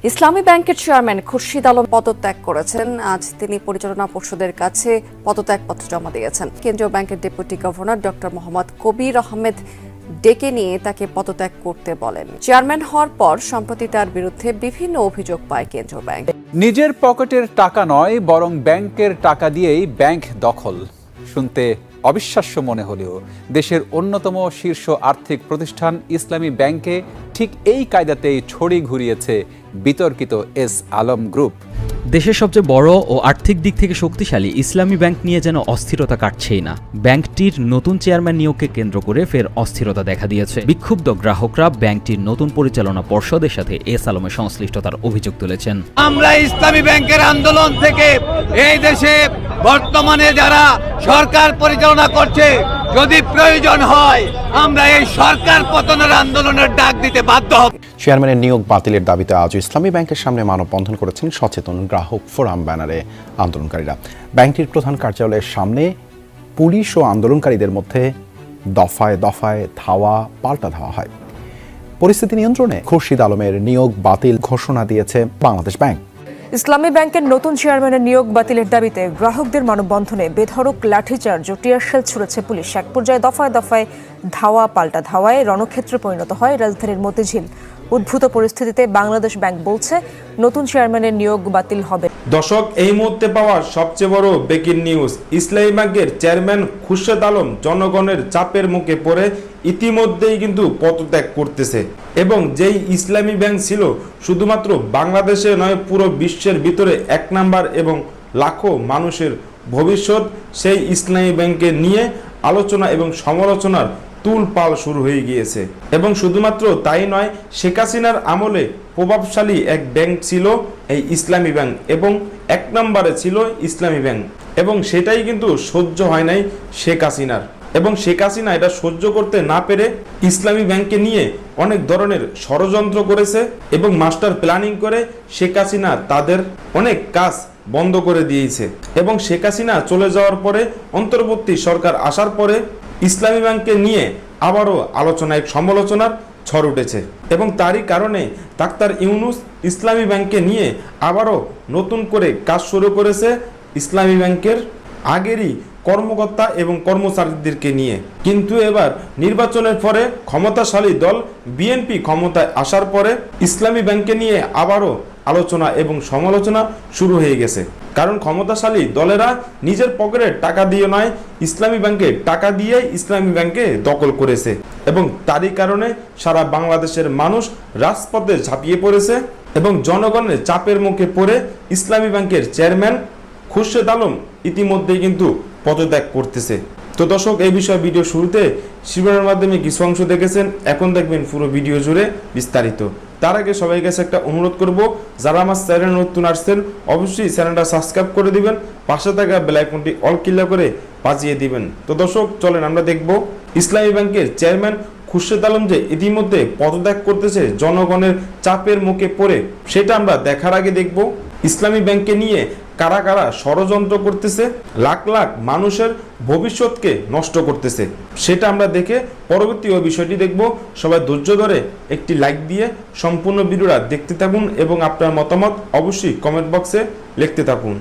ইসলামী ব্যাংকের চেয়ারম্যান খুরশিদ আলম পদত্যাগ করেছেন। আজ তিনি পরিচালনা পর্ষদের কাছে পদত্যাগপত্র জমা দিয়েছেন। কেন্দ্রীয় ব্যাংকের ডেপুটি গভর্নর ডক্টর মোহাম্মদ কবির আহমেদ ডেকে নিয়ে তাকে পদত্যাগ করতে বলেন। চেয়ারম্যান হওয়ার পর সম্প্রতি তার বিরুদ্ধে বিভিন্ন অভিযোগ পায় কেন্দ্রীয় ব্যাংক। নিজের পকেটের টাকা নয়, বরং ব্যাংকের টাকা দিয়েই ব্যাংক দখল। শুনতে অবিশ্বাস্য মনে হলেও দেশের অন্যতম শীর্ষ আর্থিক প্রতিষ্ঠান ইসলামী ব্যাংকে ঠিক এই কায়দাতেই ছড়ি ঘুরিয়েছে বিতর্কিত এস আলম গ্রুপ। দেশের সবচেয়ে বড় ও আর্থিক দিক থেকে শক্তিশালী ইসলামী ব্যাংক নিয়ে যেন অস্থিরতা কাটছেই না। ব্যাংকটির নতুন চেয়ারম্যান নিয়োগকে কেন্দ্র করে ফের অস্থিরতা দেখা দিয়েছে। বিক্ষুব্ধ গ্রাহকরা ব্যাংকটির নতুন পরিচালনা পর্ষদের সাথে এস আলমের সংশ্লিষ্টতার অভিযোগ তুলেছেন। আমরা ইসলামী ব্যাংকের আন্দোলন থেকে এই দেশে বর্তমানে যারা সরকার পরিচালনা করছে, যদি প্রয়োজন হয় আমরা এই সরকার পতনের আন্দোলনের ডাক দিতে বাধ্য হব। চেয়ারম্যানের নিয়োগ বাতিলের দাবিতে আজ ইসলামী ব্যাংকের সামনে মানববন্ধন করেছেন সচেতন গ্রাহক ফোরাম ব্যানারে আন্দোলনকারীরা। ব্যাংকটির প্রধান কার্যালয়ের সামনে পুলিশ ও আন্দোলনকারীদের মধ্যে দফায় দফায় ধাওয়া পাল্টা ধাওয়া হয়। পরিস্থিতি নিয়ন্ত্রণে খুরশিদ আলমের নিয়োগ বাতিল ঘোষণা দিয়েছে বাংলাদেশ ব্যাংক। ইসলামী ব্যাংকের নতুন চেয়ারম্যানের নিয়োগ বাতিলের দাবিতে গ্রাহকদের মানববন্ধনে বেধড়ক লাঠিচার্জ ও টিয়ারশেল ছুড়েছে পুলিশ। এক পর্যায়ে দফায় দফায় ধাওয়া পাল্টা ধাওয়ায় রণক্ষেত্রে পরিণত হয় রাজধানীর মতিঝিল। উদ্ভূত পরিস্থিতিতে বাংলাদেশ ব্যাংক বলছে নতুন চেয়ারম্যানের নিয়োগ বাতিল হবে। দর্শক, এই মুহূর্তে পাওয়া সবচেয়ে বড় ব্রেকিং নিউজ, ইসলামী ব্যাংকের চেয়ারম্যান খুরশিদ আলম জনগণের চাপের মুখে পড়ে ইতিমধ্যেই কিন্তু পদত্যাগ করতেছে। এবং যেই ইসলামী ব্যাংক ছিল শুধুমাত্র বাংলাদেশে নয়, পুরো বিশ্বের ভিতরে এক নাম্বার এবং লাখো মানুষের ভবিষ্যৎ, সেই ইসলামী ব্যাংকে নিয়ে আলোচনা এবং সমালোচনার তুলপাল শুরু হয়ে গিয়েছে। এবং শুধুমাত্র তাই নয়, শেখ হাসিনার আমলে প্রভাবশালী এক ব্যাংক ছিল এই ইসলামী ব্যাংক এবং এক নম্বরে ছিল ইসলামী ব্যাংক। এবং সেটাই কিন্তু সহ্য হয় নাই শেখ হাসিনার। এবং শেখ হাসিনা এটা সহ্য করতে না পেরে ইসলামী ব্যাংককে নিয়ে অনেক ধরনের ষড়যন্ত্র করেছে এবং মাস্টার প্ল্যানিং করে শেখ হাসিনা তাদের অনেক কাজ বন্ধ করে দিয়েছে। এবং শেখ হাসিনা চলে যাওয়ার পরে অন্তর্বর্তী সরকার আসার পরে ইসলামী ব্যাংককে নিয়ে আবারও আলোচনায় সমালোচনার ঝড় উঠেছে। এবং তারই কারণে ডাক্তার ইউনূস ইসলামী ব্যাংককে নিয়ে আবারও নতুন করে কাজ শুরু করেছে ইসলামী ব্যাংকের আগেরই কর্মকর্তা এবং কর্মচারীদেরকে নিয়ে। কিন্তু এবার নির্বাচনের পরে ক্ষমতাশালী দল বিএনপি ক্ষমতায় আসার পরে ইসলামী ব্যাংককে নিয়ে আবারও আলোচনা এবং সমালোচনা শুরু হয়ে গেছে। কারণ ক্ষমতাশালী দলেরা নিজের পকেটের টাকা দিয়ে নয়, ইসলামী ব্যাংকে টাকা দিয়ে ইসলামী ব্যাংকে দখল করেছে। এবং তারই কারণে সারা বাংলাদেশের মানুষ রাজপথে ঝাঁপিয়ে পড়েছে এবং জনগণের চাপের মুখে পড়ে ইসলামী ব্যাংকের চেয়ারম্যান খুরশিদ আলম ইতিমধ্যেই কিন্তু পদত্যাগ করতেছে। তো দর্শক, এই বিষয়ে ভিডিও শুরুতে শিরোনামের মাধ্যমে কিছু অংশ দেখেছেন, এখন দেখবেন পুরো ভিডিও জুড়ে বিস্তারিত। তার আগে সবাই কাছে একটা অনুরোধ করব, যারা আমার চ্যানেল নতুন আসছেন অবশ্যই চ্যানেলটা সাবস্ক্রাইব করে দিবেন, পাশে থাকা বেল আইকনটি অল ক্লিক করে বাজিয়ে দিবেন। তো দর্শক, চলেন আমরা দেখব ইসলামী ব্যাংকের চেয়ারম্যান খুরশিদ আলম যে ইতিমধ্যে পদত্যাগ করতেছে জনগণের চাপের মুখে পড়ে, সেটা আমরা দেখার আগে দেখব ইসলামী ব্যাংককে নিয়ে কারা কারা ষড়যন্ত্র করতেছে, লাখ লাখ মানুষের ভবিষ্যৎকে নষ্ট করতেছে, সেটা আমরা দেখে পরবর্তী ওই বিষয়টি দেখব। সবাই ধৈর্য ধরে একটি লাইক দিয়ে সম্পূর্ণ ভিডিওটা দেখতে থাকুন এবং আপনার মতামত অবশ্যই কমেন্ট বক্সে লিখতে থাকুন।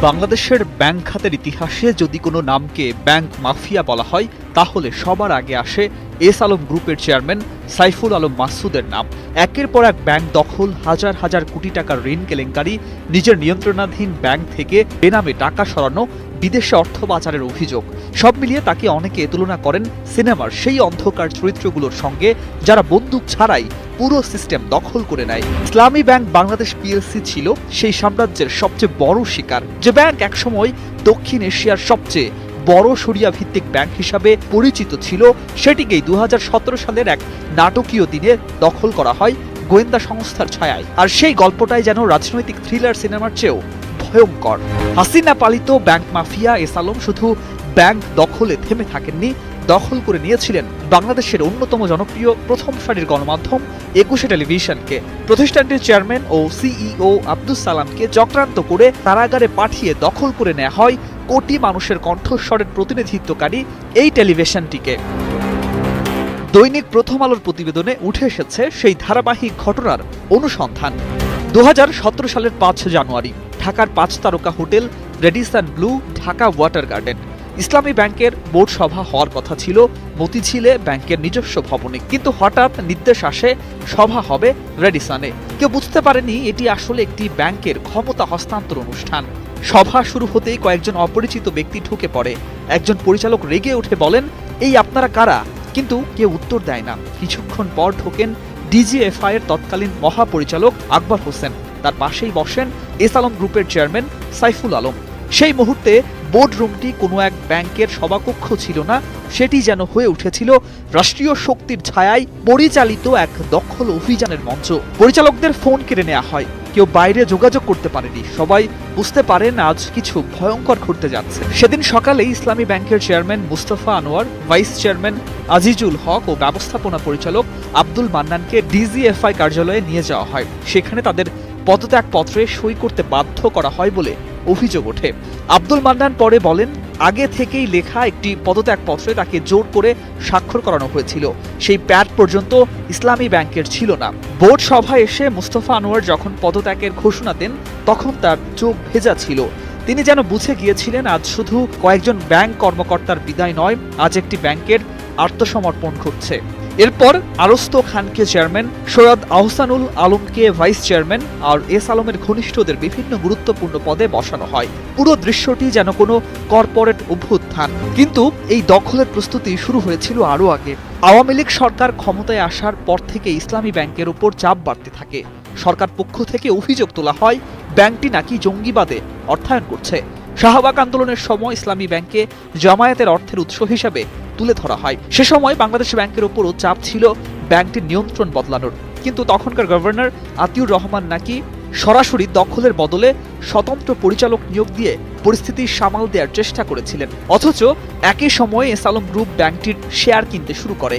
বাংলাদেশের ব্যাংক খাতের ইতিহাসে যদি কোনো নামকে ব্যাংক মাফিয়া বলা হয়, তাহলে সবার আগে আসে এস আলম গ্রুপের চেয়ারম্যান সাইফুল আলম মাসুদের নাম। একের পর এক ব্যাংক দখল, হাজার হাজার কোটি টাকার ঋণ কেলেঙ্কারি, নিজের নিয়ন্ত্রণাধীন ব্যাংক থেকে বেনামে টাকা সরানো, বিদেশে অর্থ পাচারের অভিযোগ, সব মিলিয়ে তাকে অনেকে তুলনা করেন সিনেমার সেই অন্ধকার চরিত্রগুলোর সঙ্গে যারা বন্দুক ছাড়াই পুরো সিস্টেম দখল করে নেয়। ইসলামী ব্যাংক বাংলাদেশ পিএলসি ছিল সেই সাম্রাজ্যের সবচেয়ে বড় শিকার, যে ব্যাংক একসময় দক্ষিণ এশিয়ার সবচেয়ে বড় শরিয়া ভিত্তিক ব্যাংক হিসাবে পরিচিত ছিল। সেটিকেই 2017 সালের এক নাটকীয় দিনে দখল করা হয় গোয়েন্দা সংস্থার ছায়ায়। আর সেই গল্পটাই যেন রাজনৈতিক থ্রিলার সিনেমার চেয়েও ভয়ঙ্কর। হাসিনা পালিত ব্যাংক মাফিয়া এস আলম শুধু ব্যাংক দখলে থেমে থাকেননি, দখল করে নিয়েছিলেন বাংলাদেশের অন্যতম জনপ্রিয় প্রথম সারির গণমাধ্যম 21 টেলিভিশনকে। প্রতিষ্ঠানটির চেয়ারম্যান ও সিইও আব্দুস সালামকে চক্রান্ত করে কারাগারে পাঠিয়ে দখল করে নেওয়া হয় কোটি মানুষের কণ্ঠস্বরের প্রতিনিধিত্বকারী এই টেলিভিশনটিকে। দৈনিক প্রথম আলোর প্রতিবেদনে উঠে এসেছে সেই ধারাবাহিক ঘটনার অনুসন্ধান। 2017 সালের 5 জানুয়ারি ঢাকার 5 তারকা hotel Radisson blue Dhaka water garden. ইসলামী ব্যাংকের বোর্ড সভা হওয়ার কথা ছিল মতিঝিলে ব্যাংকের নিজস্ব ভবনে, কিন্তু হঠাৎ নির্দেশ আসে সভা হবে রেডিসনে। কেউ বুঝতে পারেনি এটি আসলে একটি ব্যাংকের ক্ষমতা হস্তান্তর অনুষ্ঠান। সভা শুরু হতেই কয়েকজন অপরিচিত ব্যক্তি ঢুকে পড়ে। একজন পরিচালক রেগে উঠে বলেন, এই আপনারা কারা? কিন্তু কেউ উত্তর দেয় না। কিছুক্ষণ পর ঢোকেন ডিজিএফআই এর তৎকালীন মহাপরিচালক আকবর হোসেন। তার পাশেই বসেন এস আলম গ্রুপের চেয়ারম্যান সাইফুল আলম। সেই মুহূর্তে বোর্ড রুমটি কোনো এক ব্যাংকের সভাকক্ষ ছিল না, সেটি যেন হয়ে উঠেছিল রাষ্ট্রীয় শক্তির ছায়ায় পরিচালিত এক দখল অভিযানের মঞ্চ। পরিচালকদের ফোন কেড়ে নেওয়া হয়, কেউ বাইরে যোগাযোগ করতে পারেনি। সবাই বুঝতে পারেন আজ কিছু ভয়ঙ্কর ঘটতে যাচ্ছে। সেদিন সকালে ইসলামী ব্যাংকের chairman Mustafa Anwar, vice chairman Azizul Haque ও ব্যবস্থাপনা পরিচালক আব্দুল মান্নানকে ডিজিএফআই কার্যালয়ে নিয়ে যাওয়া হয়। সেখানে তাদের পদত্যাগপত্রে সই করতে বাধ্য করা হয় বলে অভিযোগ ওঠে। আব্দুল মান্নান পরে বলেন, আগে থেকেই লেখা একটি পদত্যাগপত্রে তাকে জোর করে স্বাক্ষর করানো হয়েছিল। সেই প্যাড পর্যন্ত ইসলামী ব্যাংকের ছিল না। বোর্ড সভায় এসে মুস্তফা আনোয়ার যখন পদত্যাগের ঘোষণা দেন, তখন তার চোখ ভেজা ছিল। তিনি যেন বুঝে গিয়েছিলেন আজ শুধু কয়েকজন ব্যাংক কর্মকর্তার বিদায় নয়, আজ একটি ব্যাংকের আত্মসমর্পণ ঘটছে। এরপর আরস্ত খানকে চেয়ারম্যান, সৈয়দ আহসানুল আলমকে ভাইস চেয়ারম্যান আর এস আলমের ঘনিষ্ঠদের বিভিন্ন গুরুত্বপূর্ণ পদে বসানো হয়। পুরো দৃশ্যটি যেন কোনো কর্পোরেট অভ্যুত্থান। কিন্তু এই দখলের প্রস্তুতি শুরু হয়েছিল আরও আগে। আওয়ামী লীগ সরকার ক্ষমতায় আসার পর থেকে ইসলামী ব্যাংকের উপর চাপ বাড়তে থাকে। সরকার পক্ষ থেকে অভিযোগ তোলা হয় ব্যাংকটি নাকি জঙ্গিবাদে অর্থায়ন করছে। শাহবাগ আন্দোলনের সময় ইসলামী ব্যাংকে জামায়াতের অর্থের উৎস হিসাবে তুলে ধরা হয়। সে সময় বাংলাদেশ ব্যাংকের উপরও চাপ ছিল ব্যাংকটির নিয়ন্ত্রণ বদলানোর। কিন্তু তখনকার গভর্নর আতিউর রহমান নাকি সরাসরি দখলের বদলে স্বতন্ত্র পরিচালক নিয়োগ দিয়ে পরিস্থিতি সামাল দেওয়ার চেষ্টা করেছিলেন। অথচ একই সময়ে এস আলম গ্রুপ ব্যাংকটির শেয়ার কিনতে শুরু করে।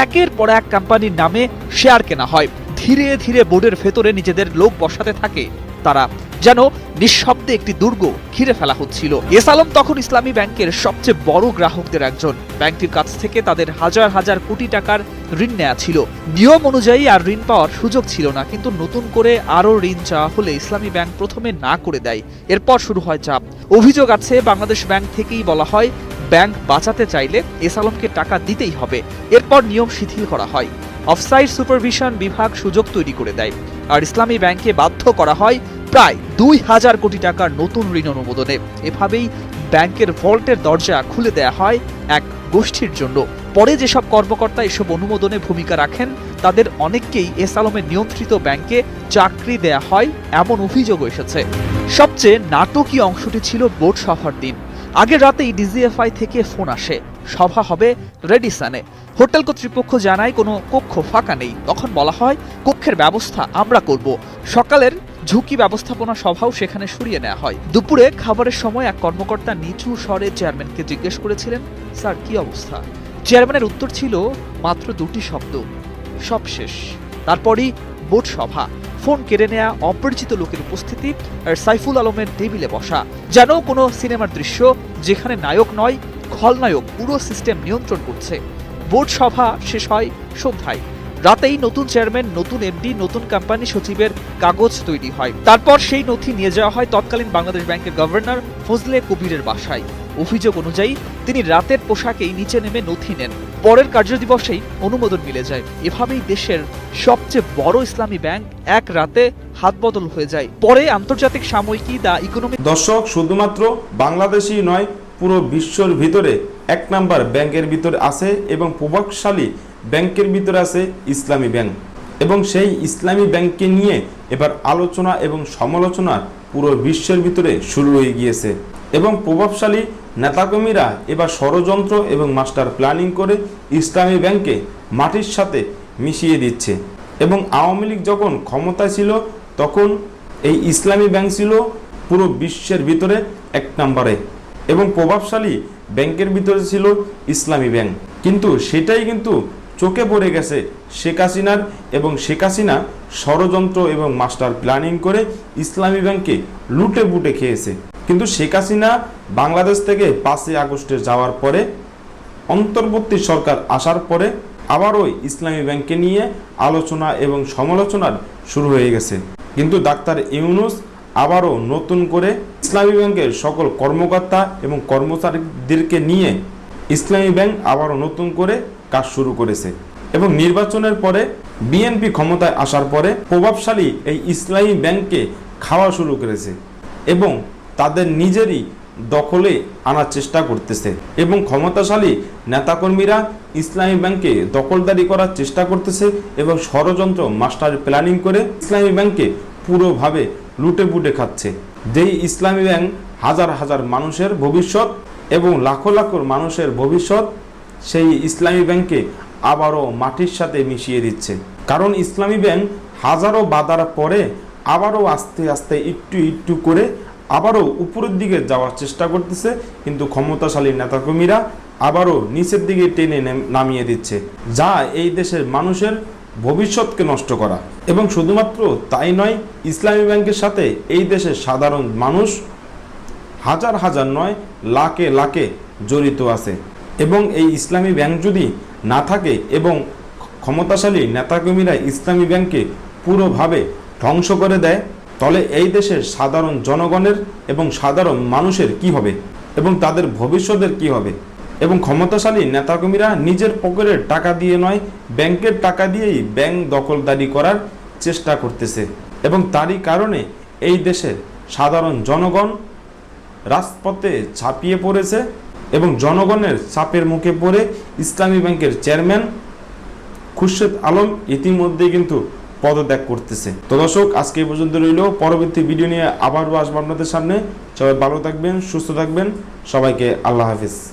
একের পর এক কোম্পানির নামে শেয়ার কেনা হয়। ধীরে ধীরে বোর্ডের ভেতরে নিজেদের লোক বসাতে থাকে তারা, যেন নিঃশব্দে একটি দুর্গ ঘিরে ফেলা হচ্ছিল। এস আলম তখন ইসলামী ব্যাংকের সবচেয়ে বড় গ্রাহকদের একজন। ব্যাংকটির কাছ থেকে তাদের হাজার হাজার কোটি টাকার ঋণ নেওয়া ছিল। নিয়ম অনুযায়ী আর ঋণ পাওয়ার সুযোগ ছিল না, কিন্তু নতুন করে আরও ঋণ চাওয়া হলে ইসলামী ব্যাংক প্রথমে না করে দেয়। এরপর শুরু হয় চাপ। অভিযোগ আছে বাংলাদেশ ব্যাংক থেকেই বলা হয় ব্যাংক বাঁচাতে চাইলে এস আলমকে টাকা দিতেই হবে। এরপর নিয়ম শিথিল করা হয়। অফসাইড সুপারভিশন বিভাগ সুযোগ তৈরি করে দেয়, আর ইসলামী ব্যাংকে বাধ্য করা হয় প্রায় 2000 কোটি টাকার নতুন ঋণ অনুমোদনে। এভাবেই ব্যাংকের ভল্টের দরজা খুলে দেয়া হয় এক গোষ্ঠীর জন্য। পরে যেসব কর্মকর্তা এসব অনুমোদনে ভূমিকা রাখেন, তাদের অনেককেই এস আলমের নিয়ন্ত্রিত ব্যাংকে চাকরি দেয়া হয় এমন অভিযোগও এসেছে। সবচেয়ে নাটকীয় অংশটি ছিল বোর্ড সভার দিন। আগের রাতেই ডিজিএফআই থেকে ফোন আসে, সভা হবে রেডিসনে। হোটেল কর্তৃপক্ষ জানায় কোনো কক্ষ ফাঁকা নেই। তখন বলা হয় কক্ষের ব্যবস্থা আমরা করব। সকালের ঝুঁকি ব্যবস্থাপনা সভাও সেখানে সরিয়ে নেওয়া হয়। দুপুরে খাবারের সময় এক কর্মকর্তা নিচু স্বরে চেয়ারম্যানকে জিজ্ঞেস করেছিলেন, স্যার কি অবস্থা? চেয়ারম্যানের উত্তর ছিল মাত্র দুটি শব্দ, সব শেষ। তারপরই বোর্ড সভা, ফোন কেড়ে নেয়া অপরিচিত লোকের উপস্থিতি আর সাইফুল আলমের টেবিলে বসা, যেন কোনো সিনেমার দৃশ্য, যেখানে নায়ক নয় খলনায়ক পুরো সিস্টেম নিয়ন্ত্রণ করছে। বোর্ড সভা শেষ হয় সন্ধ্যায়। রাতেই নতুন চেয়ারম্যান, নতুন এমডি, নতুন কোম্পানি সচিবের কাগজ তৈরি হয়। তারপর সেই নথি নিয়ে যাওয়া হয় তৎকালীন বাংলাদেশ ব্যাংকের গভর্নর ফজলে কবিরের বাসায়। অভিযোগ অনুযায়ী তিনি রাতের পোশাকেই নিচে নেমে নথি নেন। পরের কার্যদিবসেই অনুমোদন মিলে যায়। এভাবেই দেশের সবচেয়ে বড় ইসলামী ব্যাংক এক রাতে হাত বদল হয়ে যায়। পরে আন্তর্জাতিক সাময়িকী দ্য ইকোনমিক দর্শক, শুধুমাত্র বাংলাদেশই নয়, পুরো বিশ্বর ভিতরে এক নাম্বার ব্যাংকের ভিতরে আছে এবং প্রভাবশালী ব্যাংকের ভিতরে আছে ইসলামী ব্যাংক। এবং সেই ইসলামী ব্যাংককে নিয়ে এবার আলোচনা এবং সমালোচনা পুরো বিশ্বের ভিতরে শুরু হয়ে গিয়েছে। এবং প্রভাবশালী নেতাকর্মীরা এবার ষড়যন্ত্র এবং মাস্টার প্ল্যানিং করে ইসলামী ব্যাংককে মাটির সাথে মিশিয়ে দিচ্ছে। এবং আওয়ামী লীগ যখন ক্ষমতায় ছিল, তখন এই ইসলামী ব্যাংক ছিল পুরো বিশ্বের ভিতরে এক নম্বরে এবং প্রভাবশালী ব্যাংকের ভিতরে ছিল ইসলামী ব্যাংক। কিন্তু সেটাই কিন্তু চোখে পড়ে গেছে শেখ হাসিনার, এবং শেখ হাসিনা ষড়যন্ত্র এবং মাস্টার প্ল্যানিং করে ইসলামী ব্যাংককে লুটে বুটে খেয়েছে। কিন্তু শেখ হাসিনা বাংলাদেশ থেকে 5 আগস্টে যাওয়ার পরে, অন্তর্বর্তী সরকার আসার পরে আবারও ইসলামী ব্যাংককে নিয়ে আলোচনা এবং সমালোচনার শুরু হয়ে গেছে। কিন্তু ডাক্তার ইউনূস আবারও নতুন করে ইসলামী ব্যাংকের সকল কর্মকর্তা এবং কর্মচারীদেরকে নিয়ে ইসলামী ব্যাংক আবারও নতুন করে কাজ শুরু করেছে। এবং নির্বাচনের পরে বিএনপি ক্ষমতায় আসার পরে প্রভাবশালী এই ইসলামী ব্যাংককে খাওয়া শুরু করেছে এবং তাদের নিজেরই দখলে আনার চেষ্টা করতেছে এবং ক্ষমতাশালী নেতাকর্মীরা ইসলামী ব্যাংকে দখলদারি করার চেষ্টা করতেছে এবং ষড়যন্ত্র মাস্টার প্ল্যানিং করে ইসলামী ব্যাংকে পুরোভাবে লুটে পুটে খাচ্ছে। যেই ইসলামী ব্যাংক হাজার হাজার মানুষের ভবিষ্যৎ এবং লাখো লাখো মানুষের ভবিষ্যৎ, সেই ইসলামী ব্যাংকে আবারও মাটির সাথে মিশিয়ে দিচ্ছে। কারণ ইসলামী ব্যাংক হাজারো বাধার পরে আবারও আস্তে আস্তে একটু একটু করে আবারও উপরের দিকে যাওয়ার চেষ্টা করতেছে, কিন্তু ক্ষমতাশালী নেতাকর্মীরা আবারও নিচের দিকে টেনে নামিয়ে দিচ্ছে, যা এই দেশের মানুষের ভবিষ্যৎকে নষ্ট করা। এবং শুধুমাত্র তাই নয়, ইসলামী ব্যাংকের সাথে এই দেশের সাধারণ মানুষ হাজার হাজার নয় লাখে লাখে জড়িত আছে। এবং এই ইসলামী ব্যাংক যদি না থাকে এবং ক্ষমতাশালী নেতাকর্মীরা ইসলামী ব্যাংককে পুরোভাবে ধ্বংস করে দেয়, তাহলে এই দেশের সাধারণ জনগণের এবং সাধারণ মানুষের কি হবে এবং তাদের ভবিষ্যতের কি হবে। এবং ক্ষমতাশালী নেতাকর্মীরা নিজের পকেটের টাকা দিয়ে নয়, ব্যাংকের টাকা দিয়েই ব্যাংক দখলদারি করার চেষ্টা করতেছে। এবং তারই কারণে এই দেশের সাধারণ জনগণ রাজপথে ঝাঁপিয়ে পড়েছে এবং জনগণের চাপের মুখে পড়ে ইসলামী ব্যাংকের চেয়ারম্যান খুরশেদ আলম ইতিমধ্যে কিন্তু পদত্যাগ করতেছে। তো দর্শক, আজকে এই পর্যন্ত রইল। পরবর্তী ভিডিও নিয়ে আবারও আসবো আপনাদের সামনে। সবাই ভালো থাকবেন, সুস্থ থাকবেন। সবাইকে আল্লাহ হাফিজ।